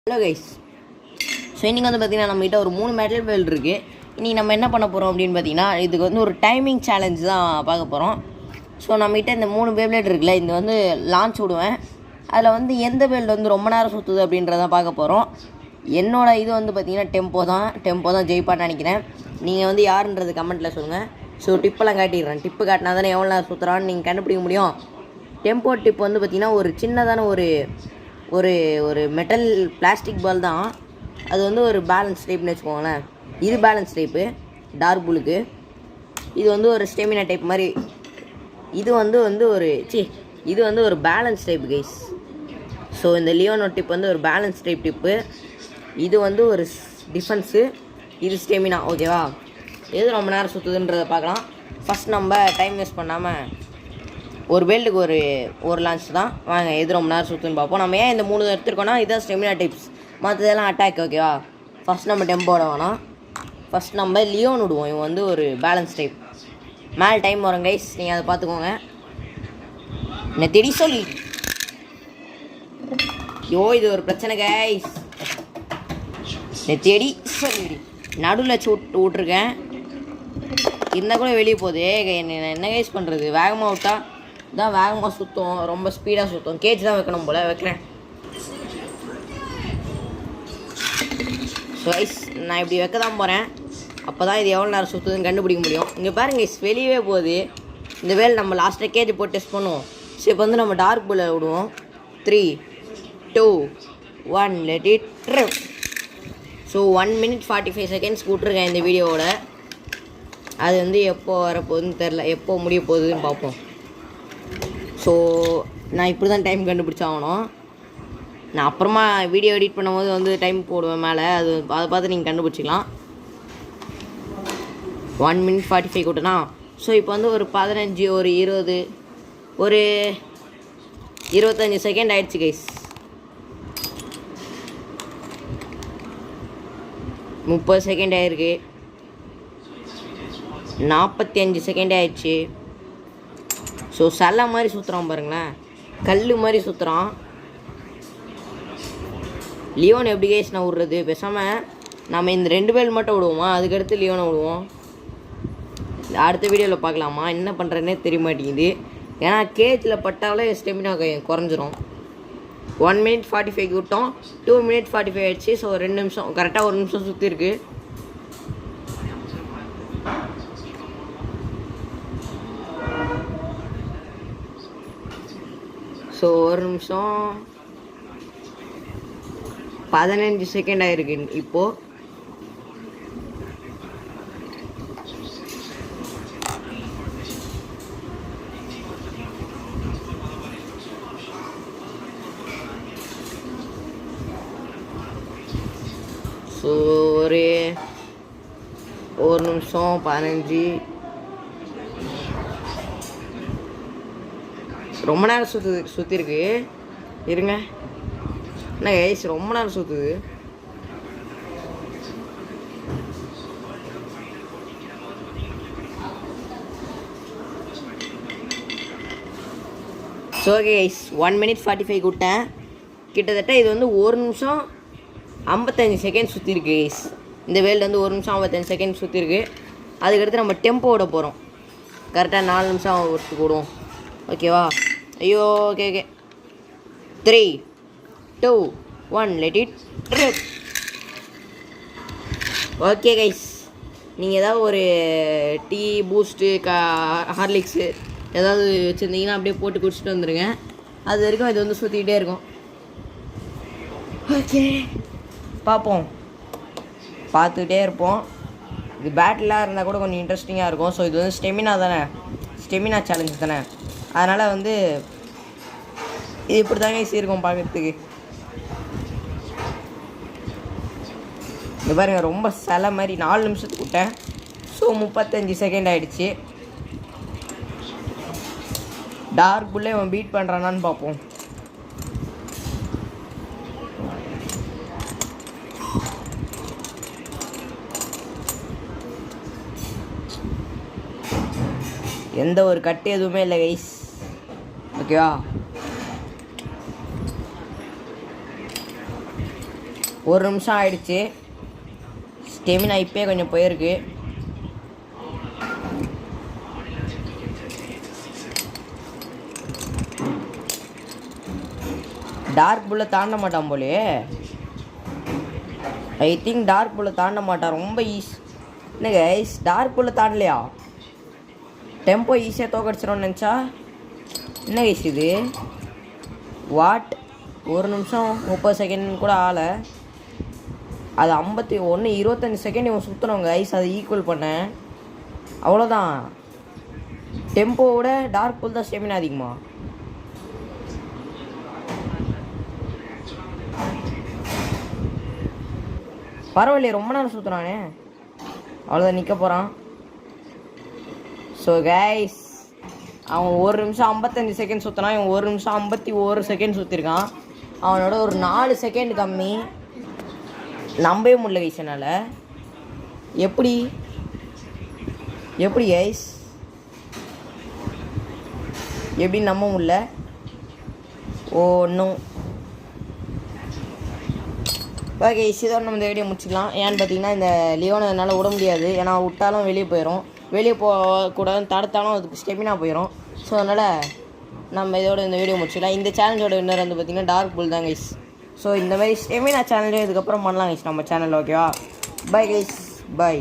Hello guys. So இன்றைக்கி வந்து பார்த்திங்கன்னா நம்மகிட்ட ஒரு 3 மெட்டல் பெல்ட் இருக்குது. இன்றைக்கி நம்ம என்ன பண்ண போகிறோம் அப்படின்னு பார்த்தீங்கன்னா, இதுக்கு வந்து ஒரு டைமிங் சேலஞ்ச் தான் பார்க்க போகிறோம். ஸோ நம்மகிட்ட இந்த 3 பெல்ட் இருக்குல்ல, இது வந்து லான்ச் விடுவேன். அதில் வந்து எந்த பெல்ட் வந்து ரொம்ப நேரம் சுற்றுது அப்படின்றதான் பார்க்க போகிறோம். என்னோடய இது வந்து பார்த்திங்கன்னா டெம்போ தான் ஜெயிப்பான்னு நினைக்கிறேன். நீங்கள் வந்து யாருன்றது கமெண்ட்டில் சொல்லுங்கள். ஸோ டிப்பெல்லாம் காட்டிடுறேன். டிப்பு காட்டினா தானே எவ்வளோ நேரம் சுற்றுறான்னு நீங்கள் கண்டுபிடிக்க முடியும். டெம்போ டிப் வந்து பார்த்திங்கன்னா ஒரு சின்னதான ஒரு ஒரு மெட்டல் பிளாஸ்டிக் பால் தான். அது வந்து ஒரு பேலன்ஸ் டைப்னு வச்சுக்கோங்களேன். இது பேலன்ஸ் டைப்பு டார்க் புளுக்கு. இது வந்து ஒரு ஸ்டெமினா டைப் மாதிரி. இது வந்து ஒரு பேலன்ஸ் டைப் கைஸ். ஸோ இந்த லியோனோ டிப் வந்து ஒரு பேலன்ஸ் டைப் டிப்பு. இது வந்து ஒரு டிஃபென்ஸு, இது ஸ்டெமினா. ஓகேவா? எது ரொம்ப நேரம் சுற்றுதுன்றதை பார்க்கலாம். ஃபஸ்ட் நம்ம டைம் வேஸ்ட் பண்ணாமல் ஒரு பெல்ட்டுக்கு ஒரு லான்ச் தான். வாங்க எது ரொம்ப நேரம் சுற்றுன்னு பார்ப்போம். நம்ம ஏன் இந்த 3 எடுத்துருக்கோன்னா இதுதான் ஸ்டெமினா டைப்ஸ், மற்றதெல்லாம் அட்டாக். ஓகேவா? ஃபஸ்ட் நம்ம டெம்போட வேணாம். ஃபஸ்ட் நம்ம லியோன் விடுவோம். இவன் வந்து ஒரு பேலன்ஸ் டைப். மேலே டைம் வரும் கைஸ், நீங்கள் அதை பார்த்துக்கோங்க. என்ன தேடி சொல்லி இது ஒரு பிரச்சனை கைஸ். தேடி சொல்லி நடுவில் வச்சு விட்ருக்கேன். இருந்தால் கூட வெளியே போகுது. என்ன கைஸ் பண்ணுறது? வேகமாக விட்டா தான் வேகமாக சுற்றும், ரொம்ப ஸ்பீடாக சுற்றும். கேஜ் தான் வைக்கணும் போல். வைக்கிறேன். ஸோ கைஸ், நான் இப்படி வைக்க தான் போகிறேன். அப்போ தான் இது எவ்வளோ நேரம் சுற்றுதுன்னு கண்டுபிடிக்க முடியும். இங்கே பாருங்க கைஸ், வெளியவே போகுது. இந்த வேலை நம்ம லாஸ்ட்டாக கேஜ் போட்டு டெஸ்ட் பண்ணுவோம். ஸோ இப்போ வந்து நம்ம டார்க் புல்லை விடுவோம். 3, 2, 1 let it rip. So 1 minute 45 seconds விட்ருக்கேன் இந்த வீடியோவோட. அது வந்து எப்போ வரப்போகுதுன்னு தெரில, எப்போ முடிய போகுதுன்னு பார்ப்போம். ஸோ நான் இப்படி தான் டைம் கண்டுபிடிச்சாகணும். நான் அப்புறமா வீடியோ எடிட் பண்ணும்போது வந்து டைம் போடுவேன் மேலே. அதை பார்த்து நீங்கள் கண்டுபிடிச்சிக்கலாம். 1 minute 45 கூட்டனா. ஸோ இப்போ வந்து ஒரு 15, ஒரு 20, ஒரு 25 செகண்ட் ஆயிடுச்சு கைஸ். 30 செகண்ட் ஆயிருக்கு. 45 செகண்ட் ஆயிடுச்சு. ஸோ சல்ல மாதிரி சுற்றுறான் பாருங்களேன், கல் மாதிரி சுற்றுறான். லியோன் எப்படி கைஸ் நான் விட்றது? பேசாமல் நம்ம இந்த 2 பேல் மட்டும் விடுவோமா, அதுக்கடுத்து லியோனை விடுவோம். அடுத்த வீடியோவில் பார்க்கலாமா? என்ன பண்ணுறதுனே தெரிய மாட்டேங்குது. ஏன்னா கேஜில் பட்டாலே ஸ்டெமினா குறைஞ்சிரும். 1 minute 45 விட்டோம். 2 minute 45 ஆயிடுச்சு. ஸோ 2 நிமிஷம், கரெக்டாக 1 நிமிஷம் சுற்றிருக்கு. ஸோ 1 நிமிஷம் 15 செகண்ட் ஆயிருக்கு இப்போது. ஸோ ஒரு நிமிஷம் 15. ரொம்ப நேரம் சுற்றிருக்கு. இருங்க, என்ன கைஸ் ரொம்ப நேரம் சுற்றுது. ஸோ கைஸ் 1 minute 45 விட்டேன். கிட்டத்தட்ட இது வந்து 1 நிமிஷம் 55 செகண்ட் சுற்றிருக்கு கைஸ். இந்த வேல்டு வந்து 1 நிமிஷம் 55 செகண்ட் சுற்றிருக்கு. அதுக்கடுத்து நம்ம டெம்போ விட போகிறோம். கரெக்டாக 4 நிமிஷம் ஒருத்துக்கு விடுவோம். ஓகேவா? ஐயோ okay. 3, 2, 1 let it rip. Okay guys, நீங்கள் ஏதாவது ஒரு டீ, பூஸ்ட்டு, ஹார்லிக்ஸு ஏதாவது வச்சுருந்தீங்கன்னா அப்படியே போட்டு குடிச்சிட்டு வந்துடுங்க. அது வரைக்கும் இது வந்து சுற்றிக்கிட்டே இருக்கும். ஓகே, பார்த்துக்கிட்டே இருப்போம். இது பேட்டிலாக இருந்தால் கூட கொஞ்சம் இன்ட்ரெஸ்டிங்காக இருக்கும். ஸோ இது வந்து ஸ்டெமினா சேலஞ்ச் தானே. அதனால் வந்து இது இப்படி தாங்க ஈஸி இருக்கும் பார்க்குறதுக்கு. இது பாருங்க, ரொம்ப சில மாதிரி 4 நிமிஷத்துக்கு விட்டேன். ஸோ 35 செகண்ட் ஆகிடுச்சு. டார்க் புல்லே அவன் பீட் பண்ணுறானான்னு பார்ப்போம். எந்த ஒரு கட்டு எதுவுமே இல்லை கைஸ். ஓகேவா? 1 நிமிஷம் ஆயிடுச்சு. ஸ்டெமினா இப்போயே கொஞ்சம் போயிருக்கு. டார்க் புல்லை தாண்ட மாட்டான் போலே. ஐ திங்க் டார்க் புல்லை தாண்ட மாட்டான். ரொம்ப என்ன கைஸ், டார்க் புல்லை தாண்டலையா? டெம்போ ஈஸியாக தோக்கடிச்சிடும்னு நினச்சா என்ன கைஸ் இது? வாட்? 1 நிமிஷம் 30 செகண்ட் கூட ஆளை. அது 25 செகண்ட் இவன் சுற்றுனவங்க கைஸ், அதை ஈக்குவல் பண்ணேன். அவ்வளோதான். டெம்போவோட டார்க் புல் தான் ஸ்டெமினா அதிகமா? பரவாயில்லையே, ரொம்ப நேரம் சுற்றுறானே. அவ்வளோதான், நிற்க போகிறான். ஸோ கைஸ், அவன் 1 நிமிஷம் 55 செகண்ட் சுற்றினான். இவன் 1 நிமிஷம் 51 செகண்ட் சுற்றிருக்கான். அவனோட ஒரு 4 செகண்ட் கம்மி. நம்பவே முடியல கைஸ் என்னால். எப்படி கைஸ், எப்படி நம்ப முடியல? இன்னும் ஓகே, இதோட நம்ம இந்த வீடியோ முடிச்சிக்கலாம். ஏன்னு பார்த்தீங்கன்னா இந்த லியோனை என்னால் விட முடியாது. ஏன்னா விட்டாலும் வெளியே போயிடும். வெளியே போகக்கூடாதுன்னு தடுத்தாலும் அதுக்கு ஸ்டெமினா போயிடும். ஸோ அதனால் நம்ம இதோட இந்த வீடியோ முடிச்சிக்கலாம். இந்த சேலஞ்சோட வின்னர் வந்து பார்த்திங்கன்னா டார்க் புல் தான் கைஸ். ஸோ இந்த மாதிரி ஸ்டெமினா சேனலே இதுக்கப்புறம் பண்ணலாம் கைஸ் நம்ம சேனல். ஓகேவா? Bye guys, by.